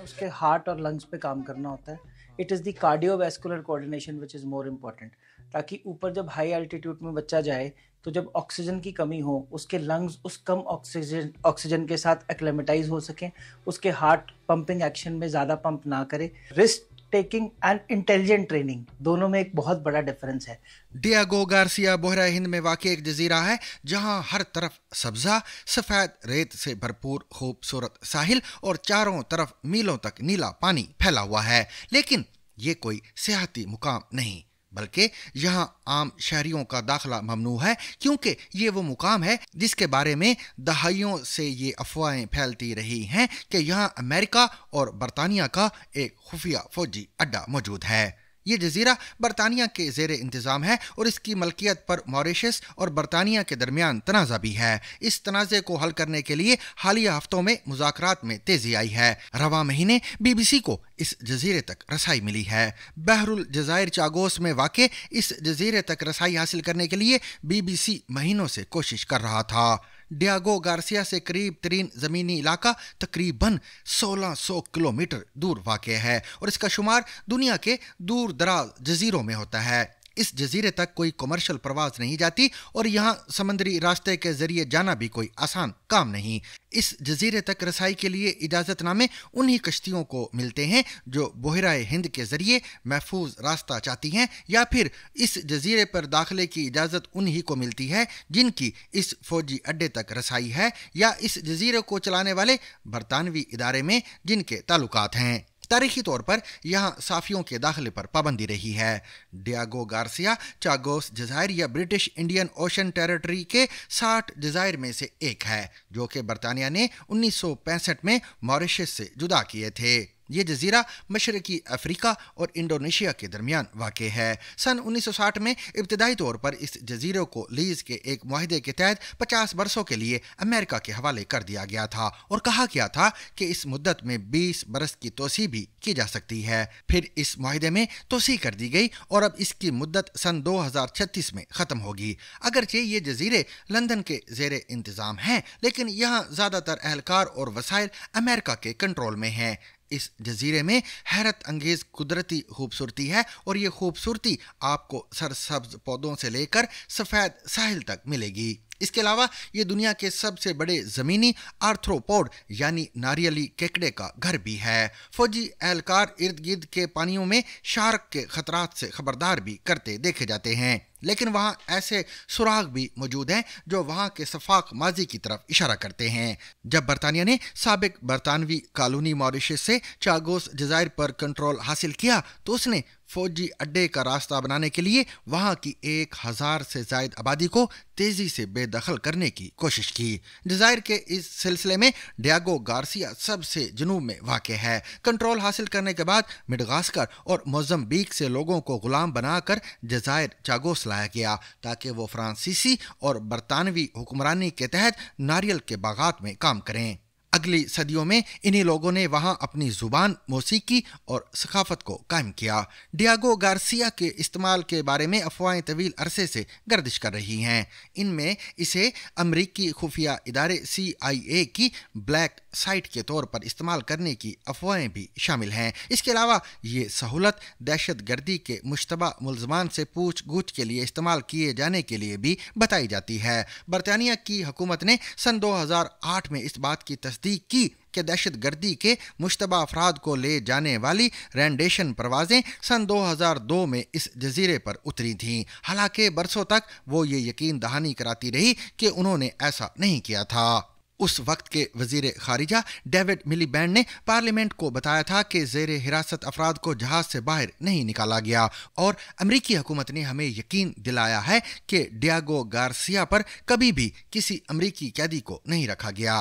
उसके हार्ट और लंग्स पे काम करना होता है। It is the cardiovascular coordination which is more important, ताकि ऊपर जब हाई एल्टीट्यूड में बच्चा जाए तो जब ऑक्सीजन की कमी हो उसके लंग्स उस कम ऑक्सीजन के साथ एक्लेमेटाइज हो सकें, उसके हार्ट पंपिंग एक्शन में ज़्यादा पंप ना करे। Risk taking and intelligent training दोनों में एक बहुत बड़ा डिफरेंस है। डिएगो गार्सिया बोहरा हिंद में वाक़ एक जजीरा है जहां हर तरफ सब्जा सफ़ेद रेत से भरपूर खूबसूरत साहिल और चारों तरफ मीलों तक नीला पानी फैला हुआ है। लेकिन ये कोई सियाहती मुकाम नहीं, बल्कि यहाँ आम शहरियों का दाखिला ममनू है, क्योंकि ये वो मुकाम है जिसके बारे में दहाइयों से ये अफवाहें फैलती रही हैं कि यहाँ अमेरिका और बरतानिया का एक खुफिया फौजी अड्डा मौजूद है। ये जजीरा बरतानिया के ज़ेर इंतज़ाम है और इसकी मलकियत पर मॉरिशस और बरतानिया के दरमियान तनाज़ा भी है। इस तनाज़े को हल करने के लिए हालिया हफ्तों में मुज़ाकरात में तेज़ी आई है। रवां महीने BBC को इस जजीरे तक रसाई मिली है। बहरुल जज़ायर चागोस में वाक़े इस जजीरे तक रसाई हासिल करने के लिए BBC महीनों से कोशिश कर रहा था। डिएगो गार्सिया से करीब तरीन ज़मीनी इलाका तकरीबन 1600 किलोमीटर दूर वाक़े है और इसका शुमार दुनिया के दूर दराज जजीरों में होता है। इस जजीरे तक कोई कमर्शियल परवाज नहीं जाती और यहाँ समंदरी रास्ते के जरिए जाना भी कोई आसान काम नहीं। इस जजीरे तक रसाई के लिए इजाज़तनामे उन्हीं कश्तियों को मिलते हैं जो बहराए हिंद के जरिए महफूज रास्ता चाहती हैं, या फिर इस जजीरे पर दाखिले की इजाज़त उन्हीं को मिलती है जिनकी इस फौजी अड्डे तक रसाई है, या इस जजीरे को चलाने वाले बरतानवी इदारे में जिनके ताल्लुकात हैं। तारीखी तौर पर यहाँ साफियों के दाखिले पर पाबंदी रही है। डिएगो गार्सिया चागोस जज़ायर या ब्रिटिश इंडियन ओशन टेरिटरी के 60 जज़ायर में से एक है, जो कि बरतानिया ने 1965 में मॉरिशस से जुदा किए थे। ये जजीरा मशरकी अफ्रीका और इंडोनेशिया के दरमियान वाक़ है। सन 1960 में इब्तदाई तौर पर इस जजीरे को लीज़ के एक मुआहदे के तहत 50 बरसों के लिए अमेरिका के हवाले कर दिया गया था और कहा गया था कि इस मुद्दत में 20 बरस की तोसी भी की जा सकती है। फिर इस मुआहदे में तोसी कर दी गई और अब इसकी मुद्दत सन 2036 में ख़त्म होगी। अगरचे ये जजीरे लंदन के ज़ेर इंतज़ाम हैं, लेकिन यहाँ ज़्यादातर अहलकार और वसाइल अमेरिका के कंट्रोल में हैं। इस जजीरे में हैरत अंगेज कुदरती खूबसूरती है और ये खूबसूरती आपको सरसब्ज पौधों से लेकर सफ़ेद साहिल तक मिलेगी। इसके अलावा ये दुनिया के सबसे बड़े ज़मीनी आर्थ्रोपोड यानी नारियली केकड़े का घर भी है। फौजी एहलकार इर्द गिर्द के पानियों में शार्क के खतरात से खबरदार भी करते देखे जाते हैं, लेकिन वहाँ ऐसे सुराग भी मौजूद हैं जो वहाँ के सफाक माजी की तरफ इशारा करते हैं। जब बरतानिया ने साबिक बरतानवी कॉलोनी मॉरिशस से चागोस जज़ायर पर कंट्रोल हासिल किया तो उसने फौजी अड्डे का रास्ता बनाने के लिए वहाँ की 1000 से ज़ायद आबादी को तेज़ी से बेदखल करने की कोशिश की। जज़ायर के इस सिलसिले में डिएगो गार्सिया सबसे जनूब में वाक़ है। कंट्रोल हासिल करने के बाद मेडागास्कर और मोज़म्बिक से लोगों को गुलाम बनाकर जज़ायर चागोस लाया गया ताकि वो फ्रांसीसी और बरतानवी हुक्मरानी के तहत नारियल के बागात में काम करें। अगली सदियों में इन्हीं लोगों ने वहां अपनी जुबान, मौसीकी और सकाफत को कायम किया। डियागो गार्सिया के इस्तेमाल के बारे में अफवाहें तवील अरसे से गर्दिश कर रही हैं। इनमें इसे अमरीकी खुफिया इदारे CIA की ब्लैक साइट के तौर पर इस्तेमाल करने की अफवाहें भी शामिल हैं। इसके अलावा ये सहूलत दहशत गर्दी के मुश्तबा मुलजमान से पूछ गूछ के लिए इस्तेमाल किए जाने के लिए भी बताई जाती है। बरतानिया की हुकूमत ने सन 2008 में इस बात की तस्दीक की कि दहशत गर्दी के मुश्तबा अफराद को ले जाने वाली रैंडेशन परवाजें सन 2002 में इस जजीरे पर उतरी थीं। हालांकि बरसों तक वो ये यकीन दहानी कराती रही कि उन्होंने ऐसा नहीं किया था। उस वक्त के वजीर खारिजा डेविड मिलीबैंड ने पार्लियामेंट को बताया था कि ज़ेरे हिरासत अफराद को जहाज से बाहर नहीं निकाला गया और अमरीकी हुकूमत ने हमें यकीन दिलाया है कि डियागो गार्सिया पर कभी भी किसी अमरीकी कैदी को नहीं रखा गया।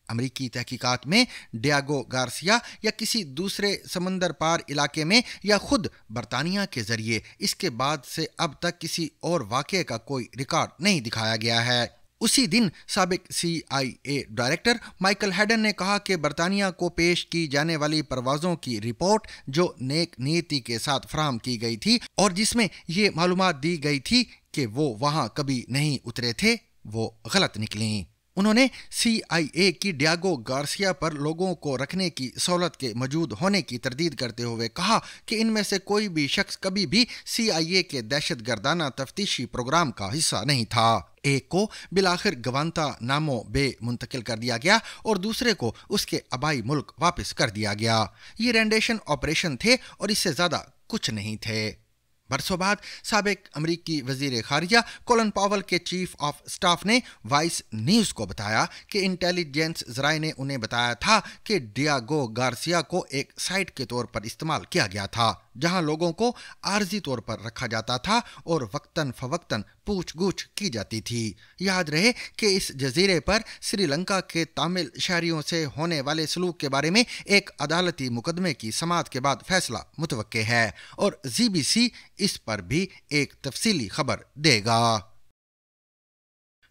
अमरीकी तहकीकात में डियागो गार्सिया या किसी दूसरे समंदर पार इलाके में या खुद बरतानिया के जरिए इसके बाद से अब तक किसी और वाक़े का कोई रिकॉर्ड नहीं दिखाया गया है। उसी दिन साबिक CIA डायरेक्टर माइकल हैडन ने कहा कि बरतानिया को पेश की जाने वाली परवाज़ों की रिपोर्ट जो नेक नीति के साथ फराहम की गई थी और जिसमें ये मालूमात दी गई थी कि वो वहाँ कभी नहीं उतरे थे, वो गलत निकली। उन्होंने CIA की डियागो गार्सिया पर लोगों को रखने की सहूलत के मौजूद होने की तरदीद करते हुए कहा कि इनमें से कोई भी शख्स कभी भी CIA के दहशतगर्दाना तफ्तीशी प्रोग्राम का हिस्सा नहीं था। एक को बिलाखिर गवांता नामो बे मुंतकिल कर दिया गया और दूसरे को उसके आबाई मुल्क वापस कर दिया गया। ये रेंडेशन ऑपरेशन थे और इससे ज़्यादा कुछ नहीं थे। बरसों बाद साबिक अमरीकी वजीर खारिजा कोलन पावल के चीफ ऑफ स्टाफ ने वाइस न्यूज़ को बताया कि इंटेलिजेंस ज़राए ने उन्हें बताया था कि डियागो गार्सिया को एक साइट के तौर पर इस्तेमाल किया गया था जहां लोगों को आर्जी तौर पर रखा जाता था और वक्तन फवक्तन पूछ गूछ की जाती थी। याद रहे कि इस जजीरे पर श्रीलंका के तामिल शहरियों से होने वाले सलूक के बारे में एक अदालती मुकदमे की समाअत के बाद फैसला मुतवक्के है और ZBC इस पर भी एक तफसीली खबर देगा।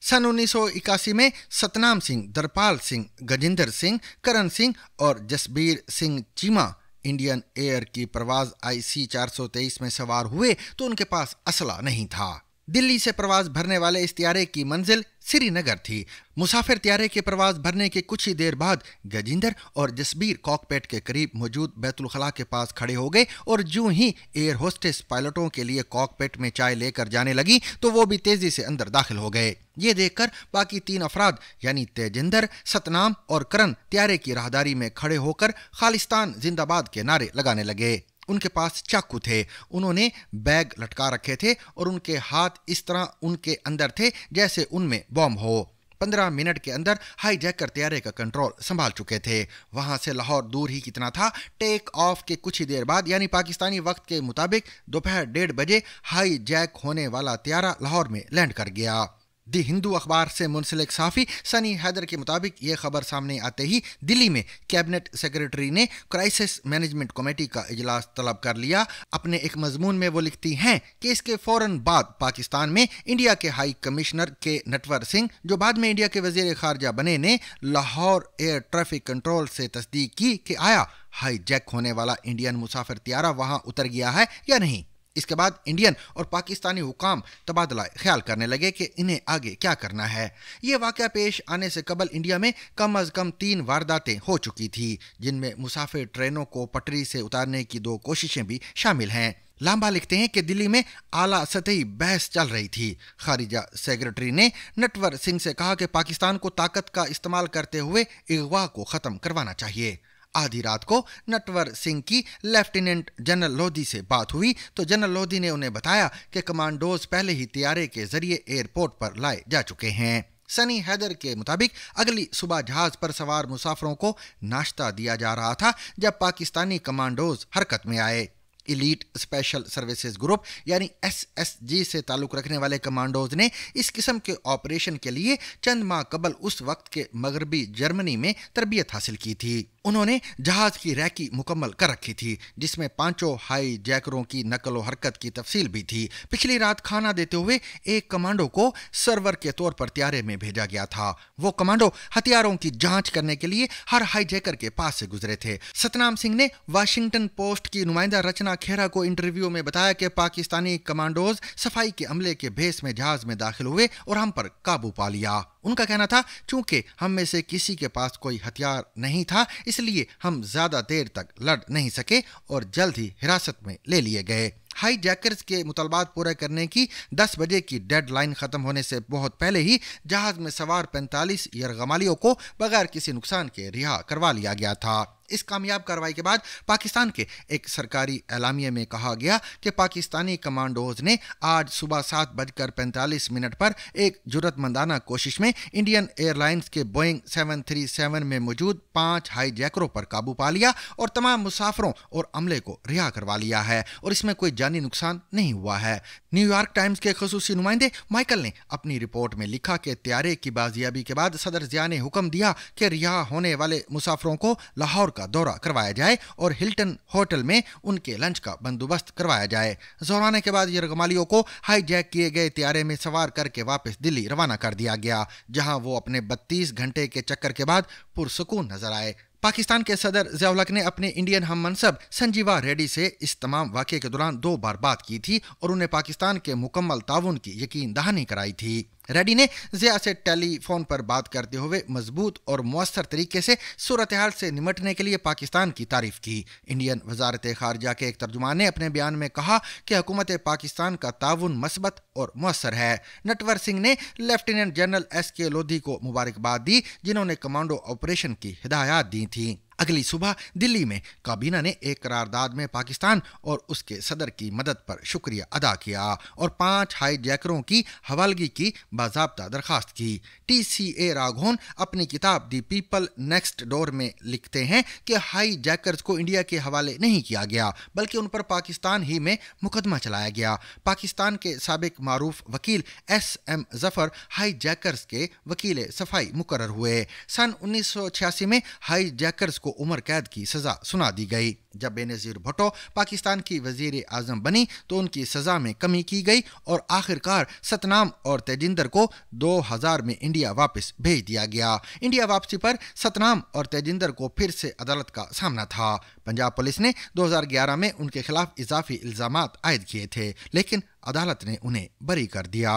सन 1981 में सतनाम सिंह, दरपाल सिंह, गजिंदर सिंह, करण सिंह और जसबीर सिंह चीमा इंडियन एयर की परवाज IC 423 में सवार हुए तो उनके पास असला नहीं था। दिल्ली से प्रवास भरने वाले इस त्यारे की मंजिल श्रीनगर थी। मुसाफिर त्यारे के प्रवास भरने के कुछ ही देर बाद गजिंदर और जसबीर कॉकपिट के करीब मौजूद बैतुल खला के पास खड़े हो गए और जो ही एयर होस्टेस पायलटों के लिए कॉकपिट में चाय लेकर जाने लगी तो वो भी तेजी से अंदर दाखिल हो गए। ये देखकर बाकी 3 अफराद यानी तेजिंदर, सतनाम और करण त्यारे की राहदारी में खड़े होकर खालिस्तान जिंदाबाद के नारे लगाने लगे। उनके पास चाकू थे, उन्होंने बैग लटका रखे थे और उनके हाथ इस तरह उनके अंदर थे जैसे उनमें बॉम्ब हो। 15 मिनट के अंदर हाईजैकर त्यारे का कंट्रोल संभाल चुके थे। वहां से लाहौर दूर ही कितना था। टेक ऑफ के कुछ ही देर बाद यानी पाकिस्तानी वक्त के मुताबिक दोपहर 1:30 बजे हाईजैक होने वाला त्यारा लाहौर में लैंड कर गया। दी हिंदू अखबार से मुंसलिक साफ़ी सनी हैदर के मुताबिक ये खबर सामने आते ही दिल्ली में कैबिनेट सेक्रेटरी ने क्राइसिस मैनेजमेंट कमेटी का इजलास तलब कर लिया। अपने एक मजमून में वो लिखती हैं कि इसके फौरन बाद पाकिस्तान में इंडिया के हाई कमिश्नर के नटवर सिंह, जो बाद में इंडिया के वजीर खारजा बने, ने लाहौर एयर ट्रैफिक कंट्रोल से तस्दीक की कि आया हाईजैक होने वाला इंडियन मुसाफिर त्यारा वहां उतर गया है या नहीं। इसके बाद इंडियन और पाकिस्तानी हुकाम तबादला ख्याल करने लगे कि इन्हें आगे क्या करना है। ये वाक़या पेश आने से कबल इंडिया में कम अज़ कम 3 वारदातें हो चुकी थी जिनमें मुसाफिर ट्रेनों को पटरी से उतारने की 2 कोशिशें भी शामिल हैं। लांबा लिखते हैं कि दिल्ली में आला सतही बहस चल रही थी। खारिजा सेक्रेटरी ने नटवर सिंह से कहा कि पाकिस्तान को ताकत का इस्तेमाल करते हुए अगवा को ख़त्म करवाना चाहिए। आधी रात को नटवर सिंह की लेफ्टिनेंट जनरल लोधी से बात हुई तो जनरल लोधी ने उन्हें बताया कि कमांडोज पहले ही तैयारे के जरिए एयरपोर्ट पर लाए जा चुके हैं। सनी हैदर के मुताबिक अगली सुबह जहाज पर सवार मुसाफिरों को नाश्ता दिया जा रहा था जब पाकिस्तानी कमांडोज हरकत में आए। इलीट स्पेशल सर्विसेज ग्रुप यानी SSG से ताल्लुक़ रखने वाले कमांडोज ने इस किस्म के ऑपरेशन के लिए चंद माह कबल उस वक्त के मगरबी जर्मनी में तरबियत हासिल की थी। उन्होंने जहाज की रैकी मुकम्मल कर रखी थी, जिसमें 5 हाई जैकरों की नकल व हरकत की तफसील भी थी। पिछली रात खाना देते हुए एक कमांडो को सर्वर के तौर पर त्यारे में भेजा गया था। वो कमांडो हथियारों की जांच करने के लिए हर हाईजैकर के पास से गुजरे थे। सतनाम सिंह ने वाशिंगटन पोस्ट की नुमाइंदा रचना खेरा को इंटरव्यू में बताया कि पाकिस्तानी कमांडोज सफाई के अमले के भेस में जहाज में दाखिल हुए और हम पर काबू पा लिया। उनका कहना था, चूंकि हम में से किसी के पास कोई हथियार नहीं था, इसलिए हम ज्यादा देर तक लड़ नहीं सके और जल्द ही हिरासत में ले लिए गए। हाई जैकर्स के मुतालबात पूरे करने की 10 बजे की डेडलाइन खत्म होने से बहुत पहले ही जहाज में सवार 45 यरगमालियों को बगैर किसी नुकसान के रिहा करवा लिया गया था। इस कामयाब कार्रवाई के बाद पाकिस्तान के एक सरकारी एलामिया में कहा गया कि पाकिस्तानी कमांडोज ने आज सुबह 7:45 पर एक जुर्रतमंदाना कोशिश में इंडियन एयरलाइंस के बोइंग 737 में मौजूद 5 हाई जैकरों पर काबू पा लिया और तमाम मुसाफरों और अमले को रिहा करवा लिया है और इसमें कोई जानी नुकसान नहीं हुआ है। न्यूयॉर्क टाइम्स के खसूसी नुमाइंदे माइकल ने अपनी रिपोर्ट में लिखा कि त्यारे की बाजियाबी के बाद सदर जिया ने हुक्म दिया कि रिहा होने वाले मुसाफरों को लाहौर का दौरा करवाया जाए और हिल्टन होटल में उनके लंच का बंदोबस्त करवाया जाए। जोराने के बाद यरगमालियों को हाईजैक किए गए त्यारे में सवार करके वापस दिल्ली रवाना कर दिया गया, जहां वो अपने 32 घंटे के चक्कर के बाद पुरसुकून नजर आए। पाकिस्तान के सदर ज़िया-उल हक ने अपने इंडियन हम मनसब संजीवा रेड्डी से इस तमाम वाक़े के दौरान 2 बार बात की थी और उन्हें पाकिस्तान के मुकम्मल ताउन की यकीन दहानी कराई थी। रेड्डी ने ज़िया से टेलीफोन पर बात करते हुए मजबूत और मुअस्सर तरीके से सूरत हाल से निमटने के लिए पाकिस्तान की तारीफ की। इंडियन वजारत खारजा के एक तर्जुमान ने अपने बयान में कहा कि हुकूमत पाकिस्तान का ताउन मस्बत और मुअस्सर है। नटवर सिंह ने लेफ्टिनेंट जनरल SK लोधी को मुबारकबाद दी, जिन्होंने कमांडो ऑपरेशन की हिदायत दी थी। अगली सुबह दिल्ली में काबीना ने एक करारदाद में पाकिस्तान और उसके सदर की मदद पर शुक्रिया अदा किया और 5 हाई जैकरों की हवालगी की बाज़ाब्ता दरखास्त की। TCA राघवन अपनी किताब दी पीपल नेक्स्ट डोर में लिखते हैं कि हाई जैकर्स को इंडिया के हवाले नहीं किया गया, बल्कि उन पर पाकिस्तान ही में मुकदमा चलाया गया। पाकिस्तान के साबिक मारूफ वकील SM जफर हाई जैकर्स के वकील सफाई मुकर्रर हुए। सन 1986 में हाई जैकर्स को उम्र कैद की सजा सुना दी गई। जब बेनजीर भुट्टो पाकिस्तान की वजीर आजम बनी तो उनकी सजा में कमी की गई और आखिरकार सतनाम और तेजिंदर को 2000 में इंडिया वापस भेज दिया गया। इंडिया वापसी पर सतनाम और तेजिंदर को फिर से अदालत का सामना था। पंजाब पुलिस ने 2011 में उनके खिलाफ इजाफी इल्जामात आयद किए थे, लेकिन अदालत ने उन्हें बरी कर दिया।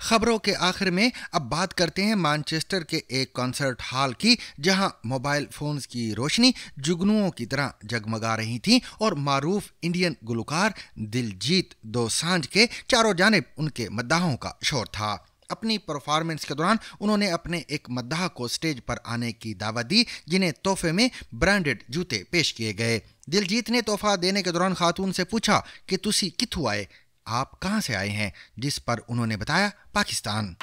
खबरों के आखिर में अब बात करते हैं मैनचेस्टर के एक कॉन्सर्ट हॉल की, जहां मोबाइल फोन्स की रोशनी जुगनुओं की तरह जगमगा रही थी और मारूफ इंडियन गुलकार दिलजीत दोसांझ के चारों जानिब उनके मद्दाहों का शोर था। अपनी परफॉर्मेंस के दौरान उन्होंने अपने एक मद्दाह को स्टेज पर आने की दावत दी, जिन्हें तोहफे में ब्रांडेड जूते पेश किए गए। दिलजीत ने तोहफा देने के दौरान खातून से पूछा कि तुसी कित्थू आए, आप कहां से आए हैं, जिस पर उन्होंने बताया पाकिस्तान।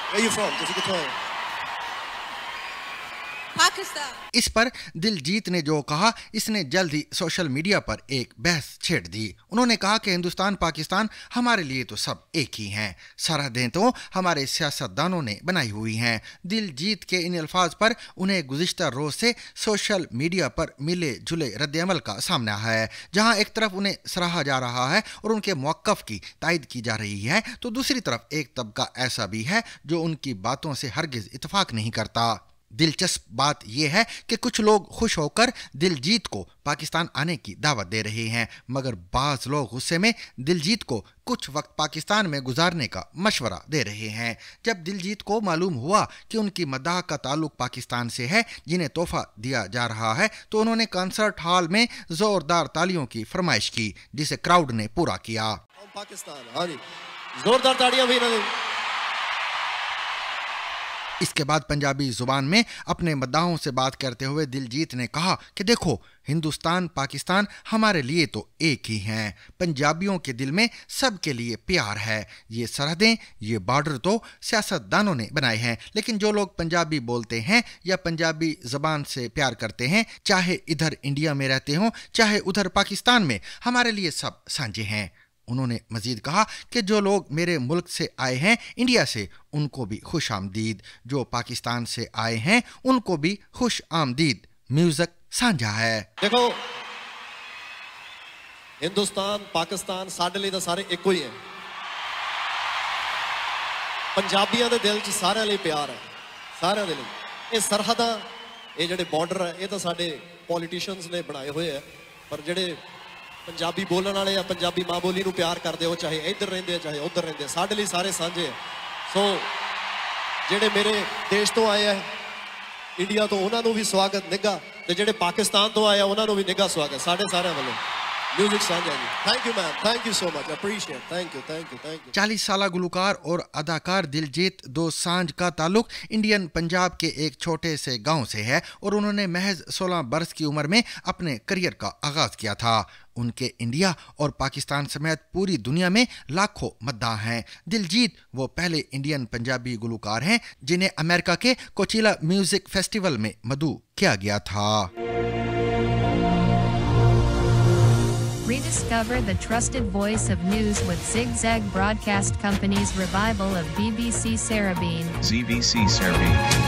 पाकिस्तान। इस पर दिलजीत ने जो कहा, इसने जल्द ही सोशल मीडिया पर एक बहस छेड़ दी। उन्होंने कहा कि हिंदुस्तान पाकिस्तान हमारे लिए तो सब एक ही हैं, सरहदें तो हमारे सियासतदानों ने बनाई हुई हैं। दिलजीत के इन अल्फाज पर उन्हें गुज़िश्ता रोज से सोशल मीडिया पर मिले जुले रद्द-ए-अमल का सामना है, जहां एक तरफ उन्हें सराहा जा रहा है और उनके मौक़िफ़ की तायद की जा रही है, तो दूसरी तरफ एक तबका ऐसा भी है जो उनकी बातों से हरगिज़ इत्तेफाक नहीं करता। दिलचस्प बात यह है कि कुछ लोग खुश होकर दिलजीत को पाकिस्तान आने की दावत दे रहे हैं, मगर बाज़ लोग गुस्से में दिलजीत को कुछ वक्त पाकिस्तान में गुजारने का मशवरा दे रहे हैं। जब दिलजीत को मालूम हुआ कि उनकी मद्दाह का ताल्लुक पाकिस्तान से है, जिन्हें तोहफा दिया जा रहा है, तो उन्होंने कॉन्सर्ट हॉल में जोरदार तालियों की फरमाइश की, जिसे क्राउड ने पूरा किया। पाकिस्तान, जोरदार तालियां भी ना। इसके बाद पंजाबी जुबान में अपने मद्दाहों से बात करते हुए दिलजीत ने कहा कि देखो, हिंदुस्तान पाकिस्तान हमारे लिए तो एक ही हैं। पंजाबियों के दिल में सबके लिए प्यार है। ये सरहदें, ये बॉर्डर तो सियासतदानों ने बनाए हैं, लेकिन जो लोग पंजाबी बोलते हैं या पंजाबी ज़बान से प्यार करते हैं, चाहे इधर इंडिया में रहते हों चाहे उधर पाकिस्तान में, हमारे लिए सब साझे हैं। उन्होंने मजीद कहा कि जो लोग मेरे मुल्क से आए हैं, इंडिया से, उनको भी खुश आमदीद, जो पाकिस्तान से आए हैं उनको भी खुश आमदीद। म्यूजिक साझा है। देखो हिंदुस्तान पाकिस्तान साडे लिए तो सारे एको ही है। पंजाबियों के दिल च सारे लिए प्यार है, सारे दे लिए। ये सरहदा ये जेडे बॉर्डर है ये तो साडे पॉलिटिशियंस ने बनाए हुए है, पर जेडे पंजाबी बोलने वाले या पंजाबी माँ बोली नूं प्यार करते हो, चाहे इधर रहिंदे चाहे उधर रहिंदे, साडे लिए सारे सांझे है। सो जेडे मेरे देश तो आए हैं इंडिया तो उन्होंने भी स्वागत निघा, ते जेडे पाकिस्तान तो आए उन्होंने भी निघा स्वागत साडे सारे वालों। म्यूजिक साझा जी, thank you ma'am, thank you so much, appreciate, thank you thank you thank you. 40 साल गुलकार और अदाकार दिलजीत दोसांझ का ताल्लुक इंडियन पंजाब के एक छोटे से गांव से है और उन्होंने महज 16 बरस की उम्र में अपने करियर का आगाज किया था। उनके इंडिया और पाकिस्तान समेत पूरी दुनिया में लाखों मद्दाह हैं। दिलजीत वो पहले इंडियन पंजाबी गुलकार हैं जिन्हें अमेरिका के कोचिला म्यूजिक फेस्टिवल में मदऊ किया गया था। Rediscover the trusted voice of news with Zigzag Broadcast Company's revival of BBC Sarabeen. ZBC Sarabeen.